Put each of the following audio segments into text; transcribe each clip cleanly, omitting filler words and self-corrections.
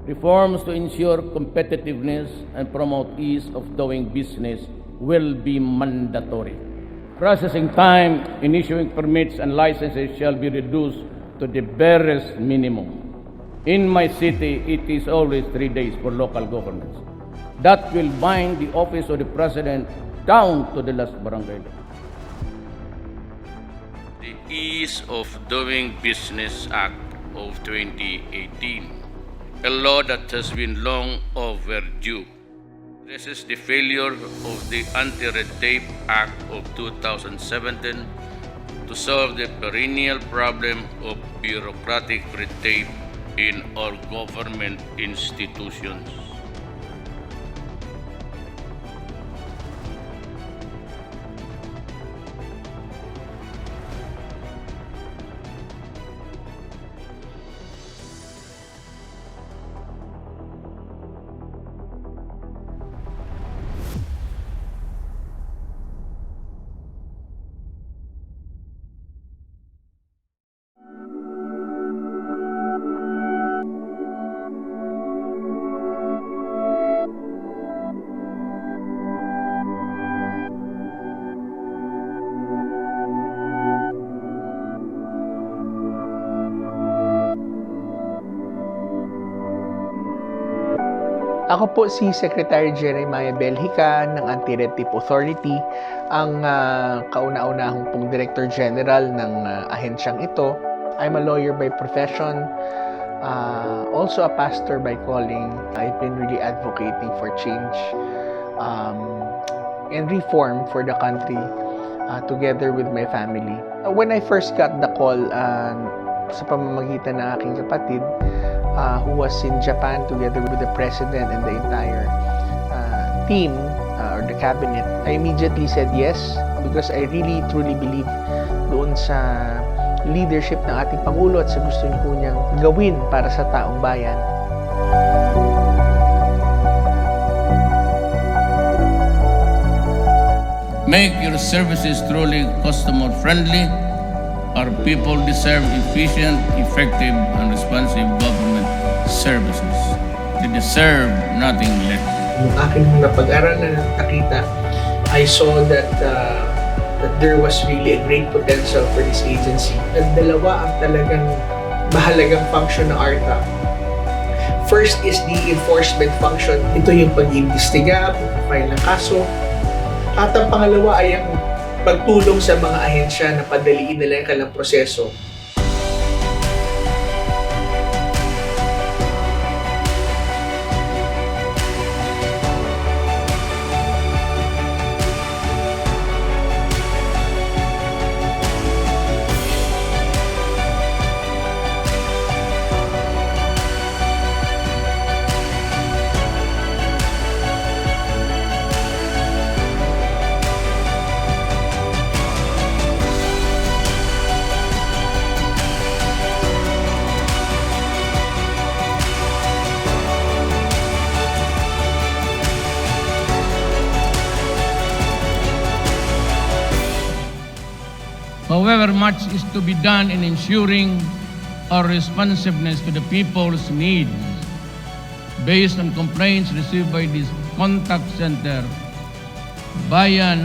Reforms to ensure competitiveness and promote ease of doing business will be mandatory. Processing time in issuing permits and licenses shall be reduced to the barest minimum. In my city, it is always 3 days for local governments. That will bind the office of the President down to the last barangay. The Ease of Doing Business Act of 2018, a law that has been long overdue, addresses the failure of the Anti-Red Tape Act of 2017 to solve the perennial problem of bureaucratic red tape in our government institutions. Ako po si Secretary Jeremiah Belhica ng Anti-Red Tape Authority, ang kauna-unahong pong Director General ng ahensyang ito. I'm a lawyer by profession, also a pastor by calling. I've been really advocating for change and reform for the country together with my family. When I first got the call sa pamamagitan ng aking kapatid, who was in Japan together with the President and the entire team or the cabinet, I immediately said yes because I really truly believe doon sa leadership ng ating Pangulo at sa gusto niyo niyang gawin para sa taong bayan. Make your services truly customer-friendly. Our people deserve efficient, effective, and responsive government services. They deserve nothing less. Nung aking napag-aralan at nakita, I saw that there was really a great potential for this agency. At dalawa ang talagang mahalagang function ng ARTA. First is the enforcement function. Ito yung pag-iimbestiga, pag-file ng kaso. At ang pangalawa ay ang pagtulong sa mga ahensya na padaliin nila ang kanilang proseso. However, much is to be done in ensuring our responsiveness to the people's needs based on complaints received by this contact center Bayan,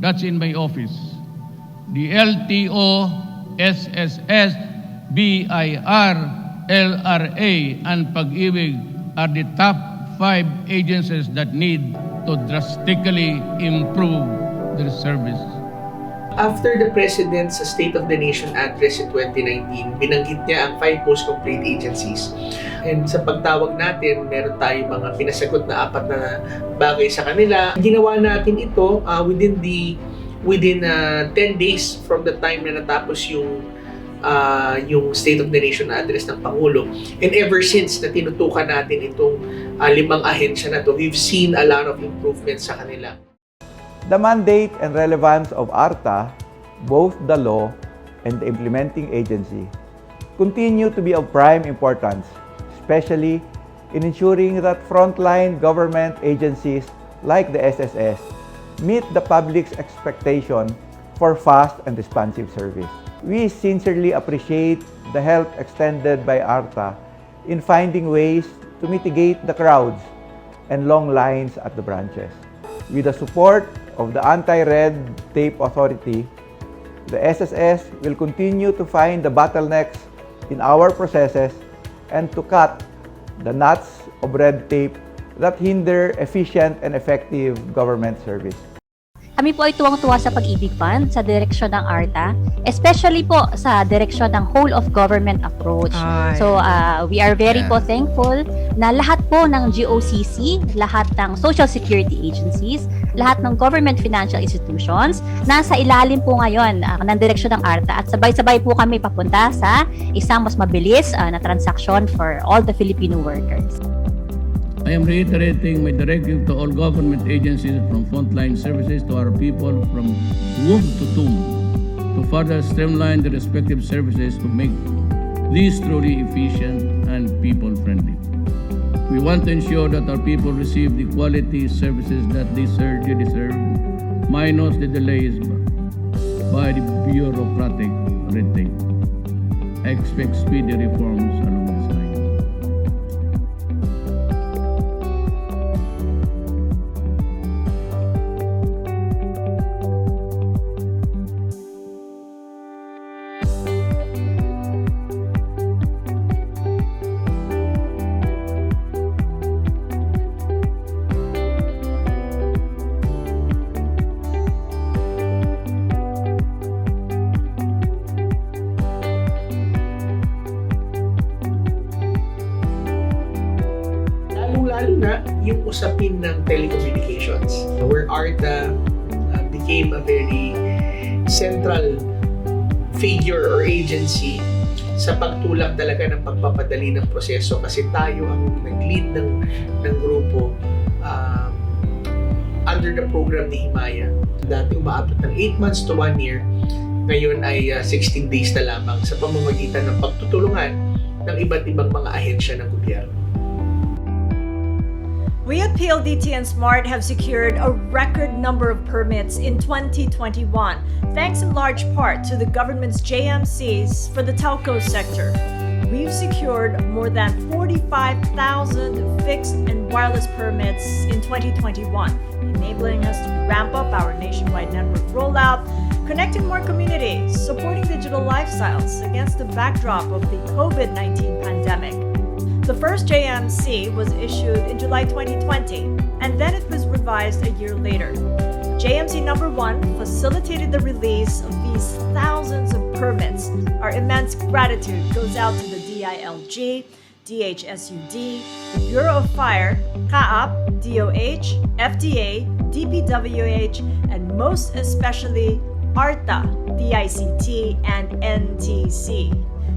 that's in my office. The LTO, SSS, BIR, LRA, and Pag-ibig are the top 5 agencies that need to drastically improve their service. After the President's State of the Nation address in 2019, binanggit niya ang 5 most complete agencies. And sa pagtawag natin, meron tayo mga pinasagot na 4 na bagay sa kanila. Ginawa natin ito within 10 days from the time na natapos yung State of the Nation address ng Pangulo. And ever since na tinutukan natin itong 5 ahensya na to, we've seen a lot of improvements sa kanila. The mandate and relevance of ARTA, both the law and the implementing agency, continue to be of prime importance, especially in ensuring that frontline government agencies like the SSS meet the public's expectation for fast and responsive service. We sincerely appreciate the help extended by ARTA in finding ways to mitigate the crowds and long lines at the branches. With the support of the Anti-Red Tape Authority, the SSS will continue to find the bottlenecks in our processes and to cut the knots of red tape that hinder efficient and effective government service. Kami po ay tuwang-tuwa sa Pag-ibig Fund, sa direksyon ng ARTA, especially po sa direksyon ng whole of government approach. So, we are very po thankful na lahat po ng GOCC, lahat ng social security agencies, lahat ng government financial institutions, nasa ilalim po ngayon ng direksyon ng ARTA at sabay-sabay po kami papunta sa isang mas mabilis na transaksyon for all the Filipino workers. I am reiterating my directive to all government agencies from frontline services to our people from womb to tomb to further streamline the respective services to make these truly efficient and people-friendly. We want to ensure that our people receive the quality services that they deserve, minus the delays by the bureaucratic red tape. I expect speedy reforms along this line. Lalo na yung usapin ng telecommunications, where ARTA became a very central figure or agency sa pagtulak talaga ng pagpapadali ng proseso, kasi tayo ang nag-lead ng grupo under the program ni Himaya. Dati umaabot ng 8 months to 1 year, ngayon ay 16 days na lamang sa pamamagitan ng pagtutulungan ng iba't ibang mga ahensya ng gobyerno. We at PLDT and SMART have secured a record number of permits in 2021, thanks in large part to the government's JMCs for the telco sector. We've secured more than 45,000 fixed and wireless permits in 2021, enabling us to ramp up our nationwide network rollout, connecting more communities, supporting digital lifestyles against the backdrop of the COVID-19 pandemic. The first JMC was issued in July 2020, and then it was revised a year later. JMC number 1 facilitated the release of these thousands of permits. Our immense gratitude goes out to the DILG, DHSUD, the Bureau of Fire, CAAP, DOH, FDA, DPWH, and most especially ARTA, DICT, and NTC.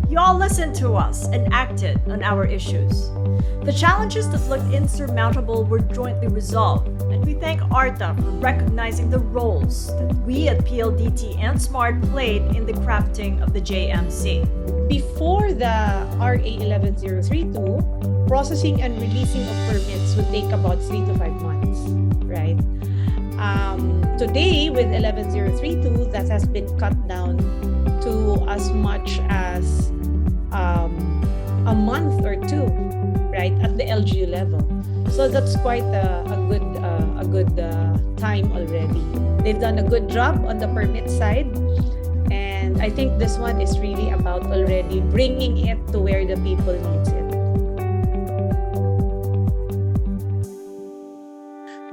You all listened to us and acted on our issues. The challenges that looked insurmountable were jointly resolved, and we thank ARTA for recognizing the roles that we at PLDT and SMART played in the crafting of the JMC. Before the RA 11032, processing and releasing of permits would take about 3 to 5 months, right? Today, with 11032, that has been cut down to as much as a month or two, right, at the LGU level. So that's quite a good time already. They've done a good job on the permit side, and I think this one is really about already bringing it to where the people needs it.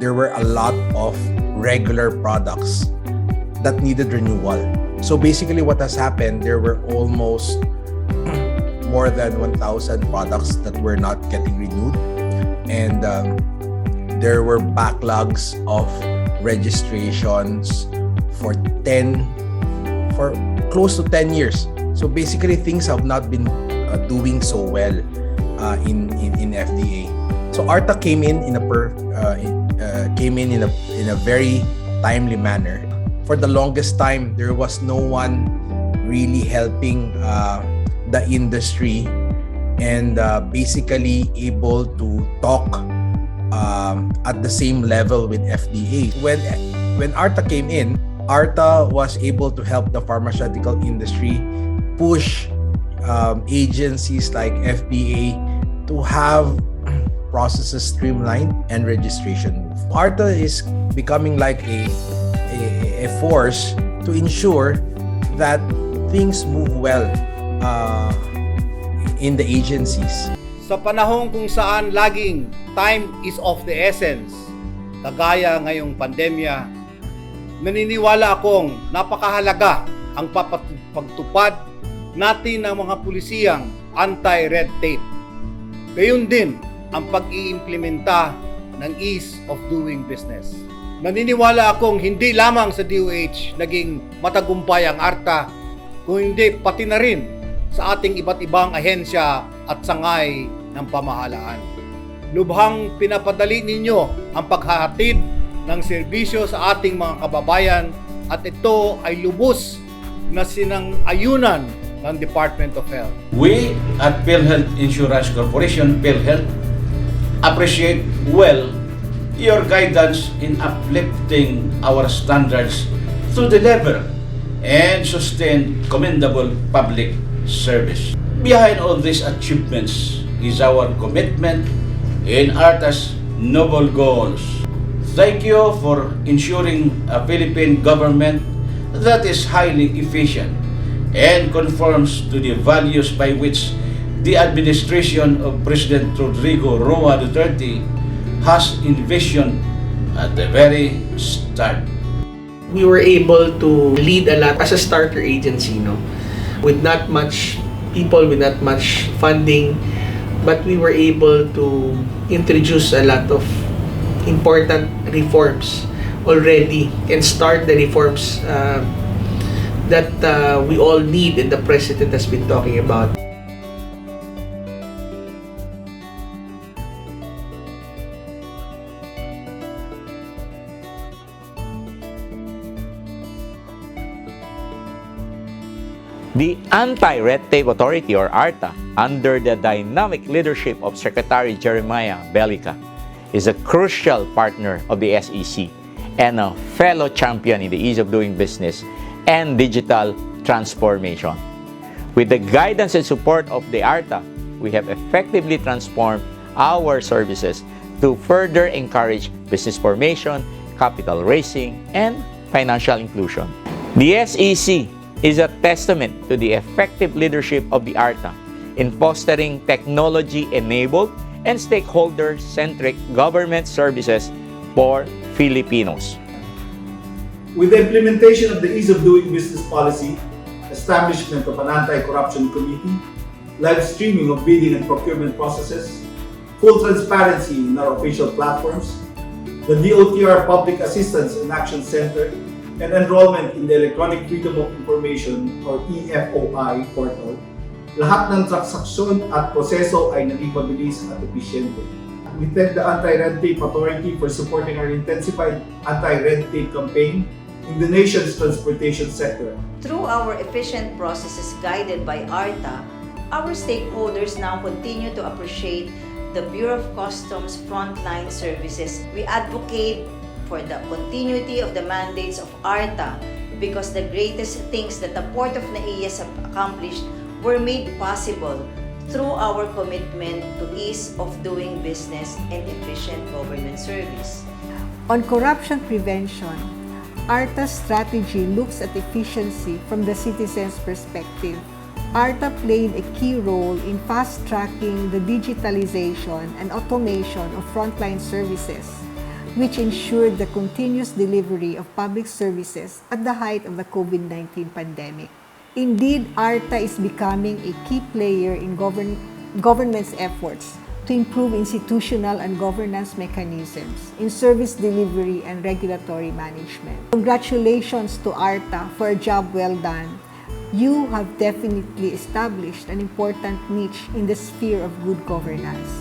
There were a lot of regular products that needed renewal. So basically what has happened, there were almost more than 1,000 products that were not getting renewed. And there were backlogs of registrations for close to 10 years. So basically things have not been doing so well in FDA. So ARTA came in in a very timely manner. For the longest time, there was no one really helping the industry and basically able to talk at the same level with FDA. When ARTA came in, ARTA was able to help the pharmaceutical industry push agencies like FDA to have processes streamlined and registration move. ARTA is becoming like a force to ensure that things move well in the agencies. Sa panahon kung saan laging time is of the essence, kagaya ngayong pandemya, naniniwala akong napakahalaga ang pagtupad natin ng mga pulisiyang anti-red tape. Gayon din ang pag-iimplementa ng ease of doing business. Naniniwala akong hindi lamang sa DOH naging matagumpay ang ARTA, kung hindi pati na rin sa ating iba't ibang ahensya at sangay ng pamahalaan. Lubhang pinapadali ninyo ang paghahatid ng serbisyo sa ating mga kababayan at ito ay lubos na sinang-ayunan ng Department of Health. We at PhilHealth Insurance Corporation, PhilHealth, appreciate well your guidance in uplifting our standards to deliver and sustain commendable public service. Behind all these achievements is our commitment in ARTA's noble goals. Thank you for ensuring a Philippine government that is highly efficient and conforms to the values by which the administration of President Rodrigo Roa Duterte has envisioned at the very start. We were able to lead a lot as a starter agency, no? With not much people, with not much funding, but we were able to introduce a lot of important reforms already and start the reforms that we all need and the President has been talking about. The Anti-Red Tape Authority, or ARTA, under the dynamic leadership of Secretary Jeremiah Bellica, is a crucial partner of the SEC and a fellow champion in the ease of doing business and digital transformation. With the guidance and support of the ARTA, we have effectively transformed our services to further encourage business formation, capital raising, and financial inclusion. The SEC is a testament to the effective leadership of the ARTA in fostering technology-enabled and stakeholder-centric government services for Filipinos. With the implementation of the Ease of Doing Business policy, establishment of an anti-corruption committee, live streaming of bidding and procurement processes, full transparency in our official platforms, the DOTR Public Assistance and Action Center, and enrollment in the Electronic Freedom of Information or EFOI portal, lahat ng transaksyon at proseso ay naging mabilis at episyente. We thank the Anti-Red Tape Authority for supporting our intensified anti-red tape campaign in the nation's transportation sector. Through our efficient processes guided by ARTA, our stakeholders now continue to appreciate the Bureau of Customs frontline services. We advocate for the continuity of the mandates of ARTA because the greatest things that the Port of Naias have accomplished were made possible through our commitment to ease of doing business and efficient government service. On corruption prevention, ARTA's strategy looks at efficiency from the citizen's perspective. ARTA played a key role in fast-tracking the digitalization and automation of frontline services, which ensured the continuous delivery of public services at the height of the COVID-19 pandemic. Indeed, ARTA is becoming a key player in government's efforts to improve institutional and governance mechanisms in service delivery and regulatory management. Congratulations to ARTA for a job well done. You have definitely established an important niche in the sphere of good governance.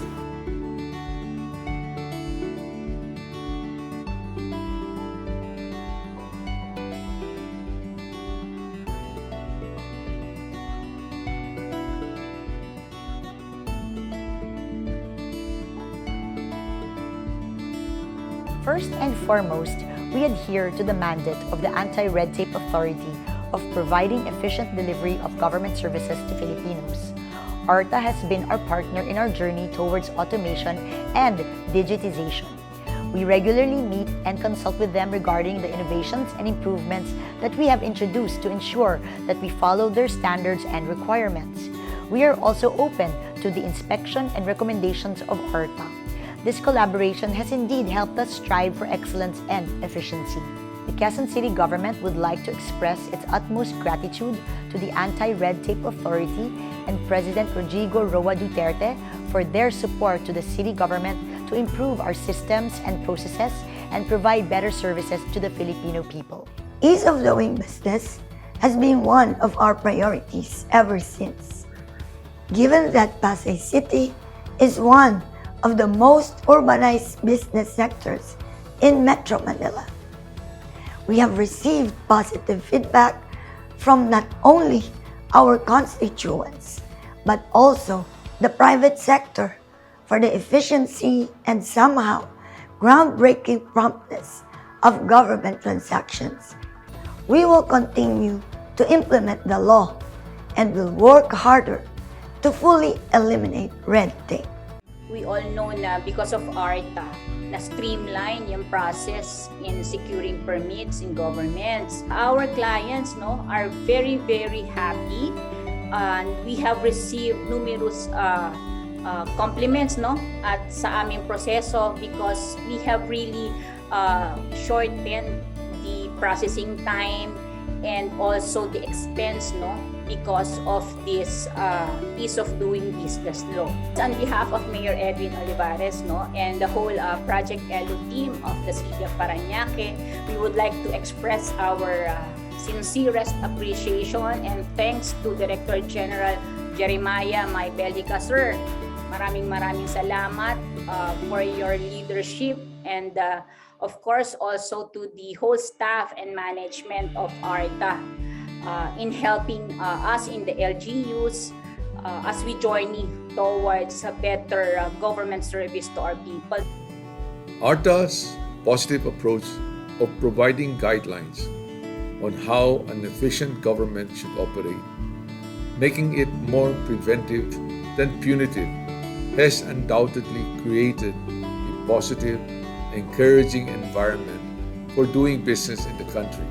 First and foremost, we adhere to the mandate of the Anti-Red Tape Authority of providing efficient delivery of government services to Filipinos. ARTA has been our partner in our journey towards automation and digitization. We regularly meet and consult with them regarding the innovations and improvements that we have introduced to ensure that we follow their standards and requirements. We are also open to the inspection and recommendations of ARTA. This collaboration has indeed helped us strive for excellence and efficiency. The Quezon City government would like to express its utmost gratitude to the Anti-Red Tape Authority and President Rodrigo Roa Duterte for their support to the city government to improve our systems and processes and provide better services to the Filipino people. Ease of doing business has been one of our priorities ever since. Given that Pasay City is one of the most urbanized business sectors in Metro Manila, we have received positive feedback from not only our constituents, but also the private sector for the efficiency and somehow groundbreaking promptness of government transactions. We will continue to implement the law and will work harder to fully eliminate red tape. We all know na because of ARTA, na streamline yung process in securing permits in governments. Our clients are very, very happy, and we have received numerous compliments at sa aming proseso because we have really shortened the processing time and also the expense because of this ease of doing business law. On behalf of Mayor Edwin Olivares and the whole Project ELO team of the City of Parañaque, we would like to express our sincerest appreciation and thanks to Director General Jeremiah Bellica, sir. Maraming salamat for your leadership and of course also to the whole staff and management of ARTA in helping us in the LGUs as we journey towards a better government service to our people. ARTA's positive approach of providing guidelines on how an efficient government should operate, making it more preventive than punitive, has undoubtedly created a positive, encouraging environment for doing business in the country.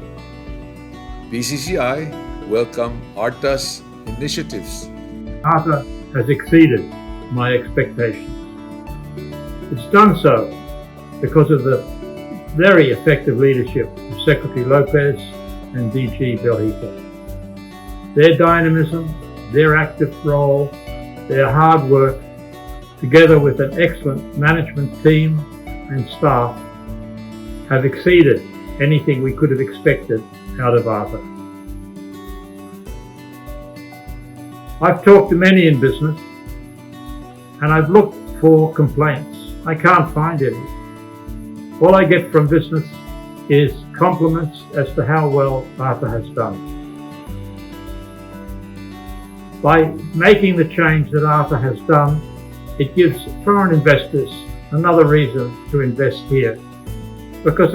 BCCI welcome ARTA's initiatives. ARTA has exceeded my expectations. It's done so because of the very effective leadership of Secretary Lopez and DG Bellica. Their dynamism, their active role, their hard work, together with an excellent management team and staff, have exceeded anything we could have expected out of ARTA. I've talked to many in business and I've looked for complaints. I can't find any. All I get from business is compliments as to how well ARTA has done. By making the change that ARTA has done, it gives foreign investors another reason to invest here, because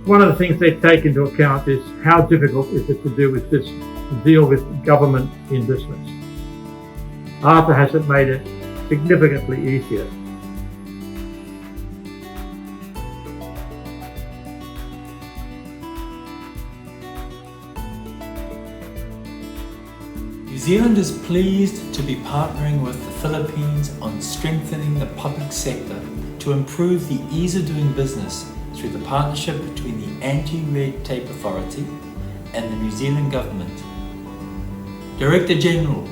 one of the things they take into account is how difficult is it to deal with government in business. ARTA hasn't made it significantly easier. New Zealand is pleased to be partnering with the Philippines on strengthening the public sector to improve the ease of doing business through the partnership between the Anti-Red Tape Authority and the New Zealand Government. Director General,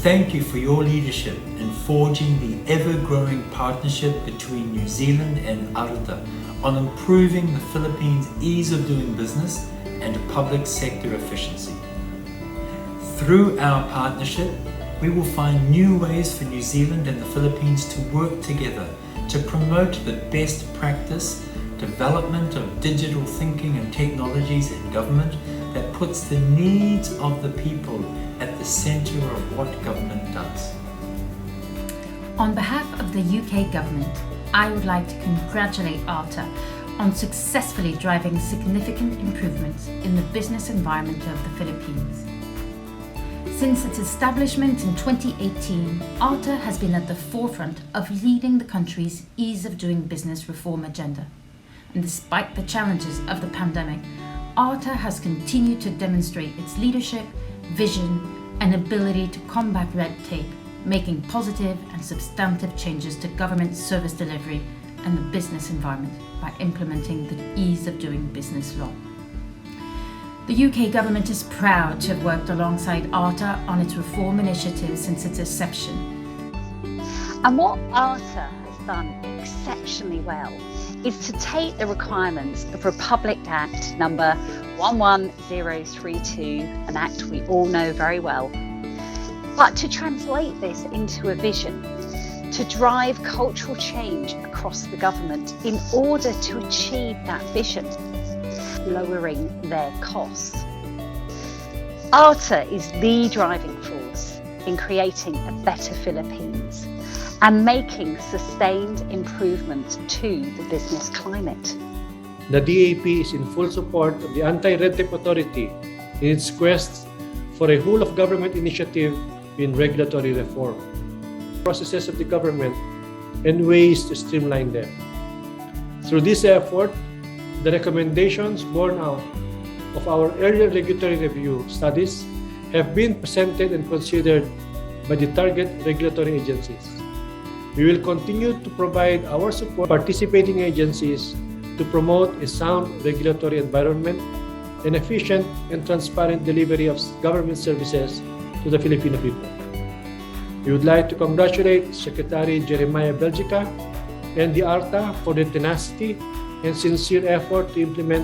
thank you for your leadership in forging the ever-growing partnership between New Zealand and ARTA on improving the Philippines' ease of doing business and public sector efficiency. Through our partnership, we will find new ways for New Zealand and the Philippines to work together to promote the best practice, development of digital thinking and technologies in government that puts the needs of the people at the centre of what government does. On behalf of the UK government, I would like to congratulate ARTA on successfully driving significant improvements in the business environment of the Philippines. Since its establishment in 2018, ARTA has been at the forefront of leading the country's ease of doing business reform agenda. And despite the challenges of the pandemic, ARTA has continued to demonstrate its leadership, vision, and ability to combat red tape, making positive and substantive changes to government service delivery and the business environment by implementing the Ease of Doing Business law. The UK government is proud to have worked alongside ARTA on its reform initiatives since its inception. And what ARTA has done exceptionally well is to take the requirements of Republic Act number 11032, an act we all know very well, but to translate this into a vision, to drive cultural change across the government in order to achieve that vision, lowering their costs. ARTA is the driving force in creating a better Philippines and making sustained improvements to the business climate. The DAP is in full support of the Anti-Red Tape Authority in its quest for a whole-of-government initiative in regulatory reform, processes of the government, and ways to streamline them. Through this effort, the recommendations born out of our earlier regulatory review studies have been presented and considered by the target regulatory agencies. We will continue to provide our support to participating agencies to promote a sound regulatory environment and efficient and transparent delivery of government services to the Filipino people. We would like to congratulate Secretary Jeremiah Belgica and the ARTA for their tenacity and sincere effort to implement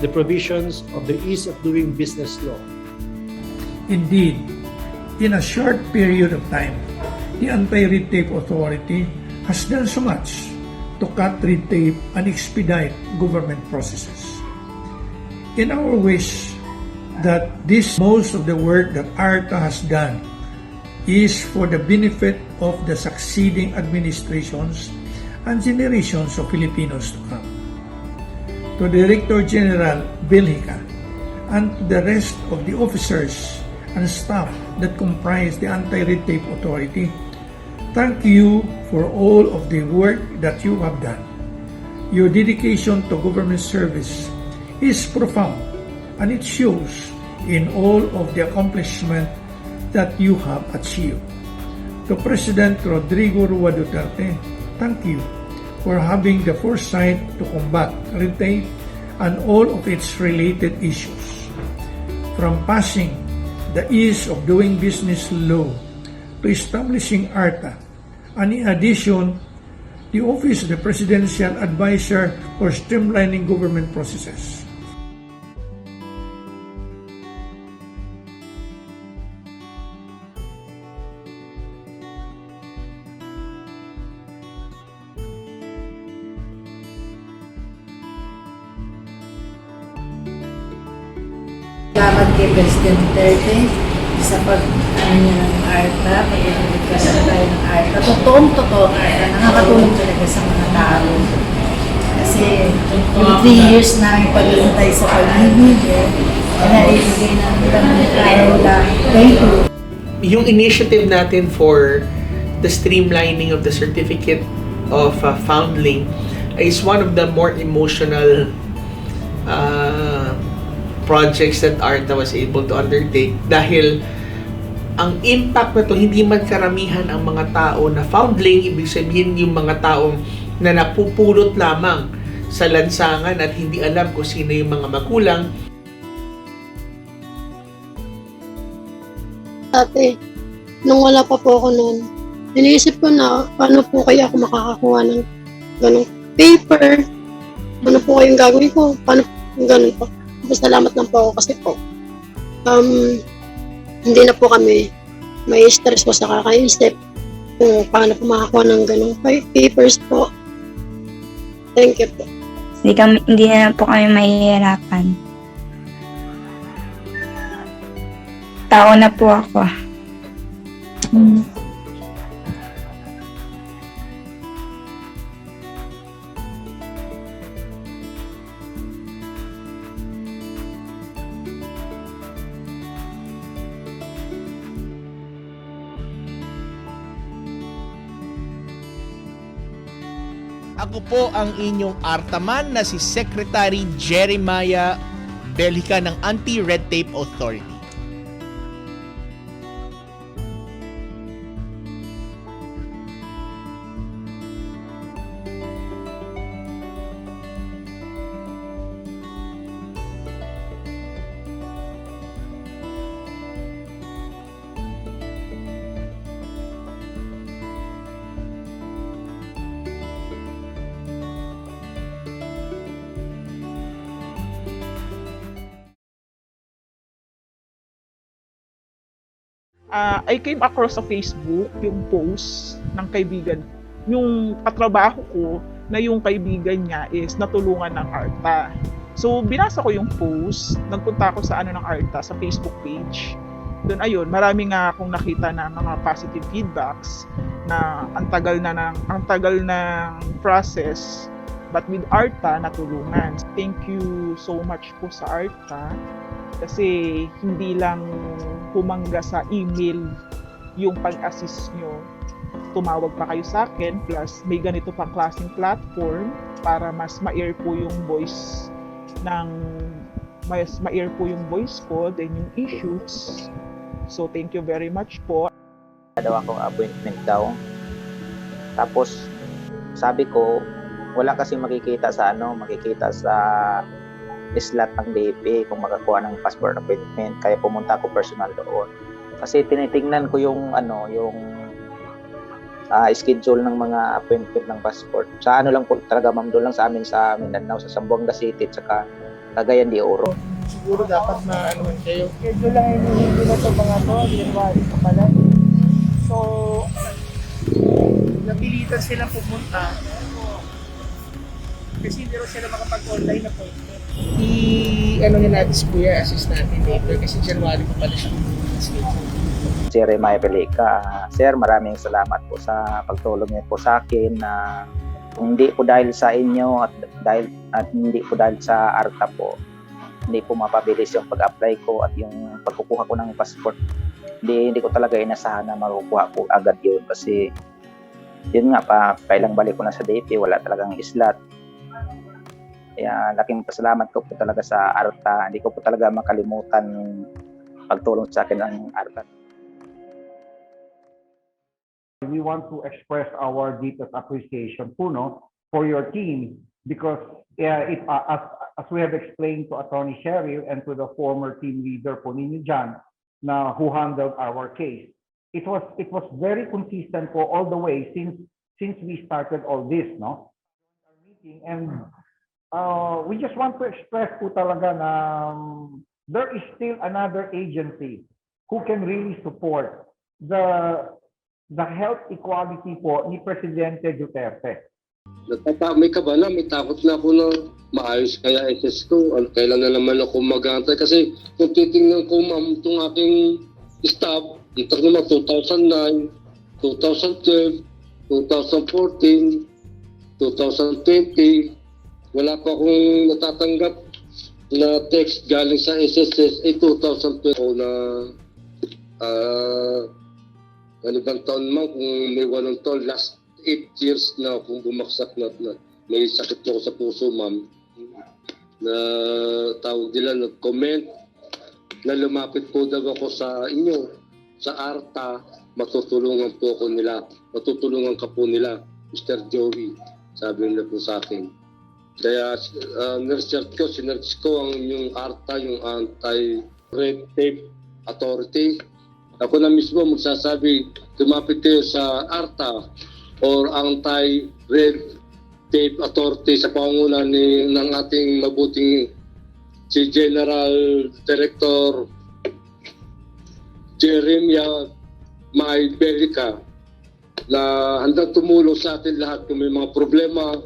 the provisions of the Ease of Doing Business law. Indeed, in a short period of time, the Anti-Red Tape Authority has done so much to cut red tape and expedite government processes. In our wish that most of the work that ARTA has done is for the benefit of the succeeding administrations and generations of Filipinos to come. To Director General Belgica and to the rest of the officers and staff that comprise the Anti-Red Tape Authority, thank you for all of the work that you have done. Your dedication to government service is profound and it shows in all of the accomplishment that you have achieved. To President Rodrigo Roa Duterte, thank you for having the foresight to combat red tape and all of its related issues. From passing the Ease of Doing Business law to establishing ARTA, and in addition, the Office of the Presidential Advisor for Streamlining Government Processes. Salamat kay President DUTERTE sa ng ARTA, pag-request tayo ng ARTA. Totoong-totoo ARTA, nakakatulong talaga sa mga tao. Kasi yung 3 years namin pag-iintay sa pag-ibig, naibigay namin ng tayo lang. Thank you. Yung initiative natin for the streamlining of the certificate of foundling is one of the more emotional projects that ARTA was able to undertake dahil ang impact na to hindi man karamihan ang mga tao na foundling, ibig sabihin yung mga taong na napupulot lamang sa lansangan at hindi alam kung sino yung mga magulang. Dati, nung wala pa po ako noon, iniisip ko na paano po kaya ako makakakuha ng ganong paper, ano po kayong gagawin ko, paano ganun po. Salamat lang po ako kasi po hindi na po kami may stress po sa kakaisip kung paano po makakuha ng ganong papers po. Thank you po. Hindi na po kami mahihirapan. Tao na po ako. Ako po ang inyong ARTA-man na si Secretary Jeremiah Bellica ng Anti-Red Tape Authority. I came across sa Facebook yung post ng kaibigan, yung katrabaho ko na yung kaibigan niya is natulungan ng ARTA. So binasa ko yung post, nagpunta ako sa ng ARTA sa Facebook page. Doon ayun, marami nga akong nakita na mga positive feedbacks na ang tagal ng process, but with ARTA natulungan. Thank you so much po sa ARTA. Kasi hindi lang humangga sa email yung pag-assist nyo. Tumawag pa kayo sa akin, plus may ganito pang klaseng platform para mas ma-air po yung voice ko, then yung issues. So thank you very much po. Daw akong appointment daw. Tapos sabi ko, wala kasi makikita sa slot ng DP kung makakuha ng passport appointment, kaya pumunta ako personal doon. Kasi tinitingnan ko yung schedule ng mga appointment ng passport. Sa lang po talaga, ma'am, doon lang sa amin sa Mindanao, sa Zamboanga City at saka Cagayan de Oro. Siguro dapat na kayo. Schedule lang hindi na ito mga to, January pa pala. So, napilitan silang pumunta kasi hindi rin sila makapag-online appointment. Natin si Kuya, assist natin later kasi January pa pala siya schedule. Jeremiah Bellica, sir, maraming salamat po sa pagtulong niyo po sa akin na hindi po dahil sa inyo at hindi po dahil sa ARTA po, hindi po mapabilis yung pag-apply ko at yung pagkukuha ko ng passport. Hindi ko talaga inasahan na makukuha ko agad yun kasi yun nga pa, kailang balik ko na sa DP, wala talagang slot. Kaya laking pasalamat ko po talaga sa ARTA. Hindi ko po talaga makalimutan yung pagtulong sa akin ng ARTA. We want to express our deepest appreciation po, for your team because as we have explained to Attorney Cheryl and to the former team leader po ninyo dyan na who handled our case, it was very consistent po all the way since we started all this, our meeting. And we just want to express po talaga na there is still another agency who can really support the health equality po ni Presidente Duterte. May kaba na, may takot na ako na maayos kaya SS ko. Kailan na naman ako mag-aantay kasi kung titingnan ko, ma'am, itong aking staff, ito naman 2009, 2012, 2014, 2020, wala pa akong natatanggap na text galing sa SSS 2020 na ano bang taon man kung may 8 taon, last 8 years na kung bumaksak na may sakit ako sa puso, ma'am, na tawag nila, nag-comment na lumapit po daw ako sa inyo, sa ARTA, matutulungan ka po nila, Mr. Joey, sabi nila po sa akin. Kaya sinerch ko ang yung ARTA, yung Anti-Red Tape Authority. Ako na mismo magsasabi, tumapit kayo sa ARTA or Anti-Red Tape Authority sa pangunguna ng ating mabuting si General Director Jeremiah Bellica na handang tumulong sa atin lahat kung may mga problema.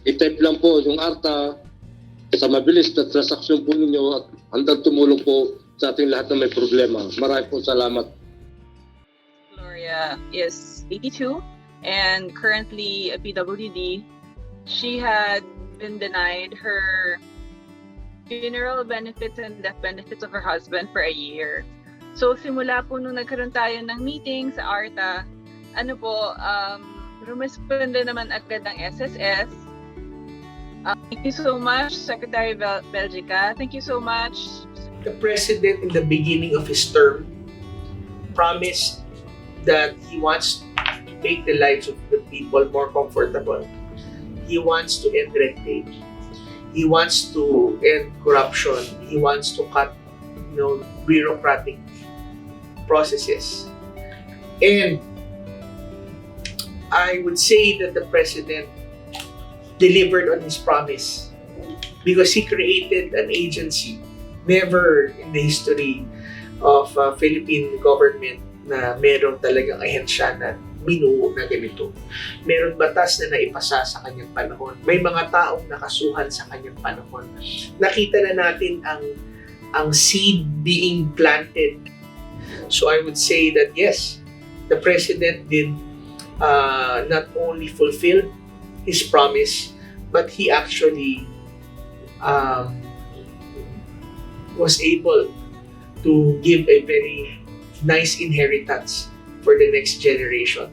I-type lang po yung ARTA sa mabilis na transaksyon po ninyo at handang tumulong po sa ating lahat na may problema. Maraming po salamat. Gloria is 82 and currently a PWD. She had been denied her funeral benefits and death benefits of her husband for a year. So simula po nung nagkaroon tayo ng meeting sa ARTA, rumisponde naman agad ng SSS. Thank you so much, Secretary Belgica. Thank you so much. The President, in the beginning of his term, promised that he wants to make the lives of the people more comfortable. He wants to end red tape. He wants to end corruption. He wants to cut, bureaucratic processes. And I would say that the President delivered on his promise because he created an agency never in the history of Philippine government na meron talagang ahensya na binuo na ganito. Meron batas na naipasa sa kanyang panahon. May mga taong nakasuhan sa kanyang panahon. Nakita na natin ang seed being planted. So I would say that yes, the President did not only fulfill his promise, but he actually was able to give a very nice inheritance for the next generation.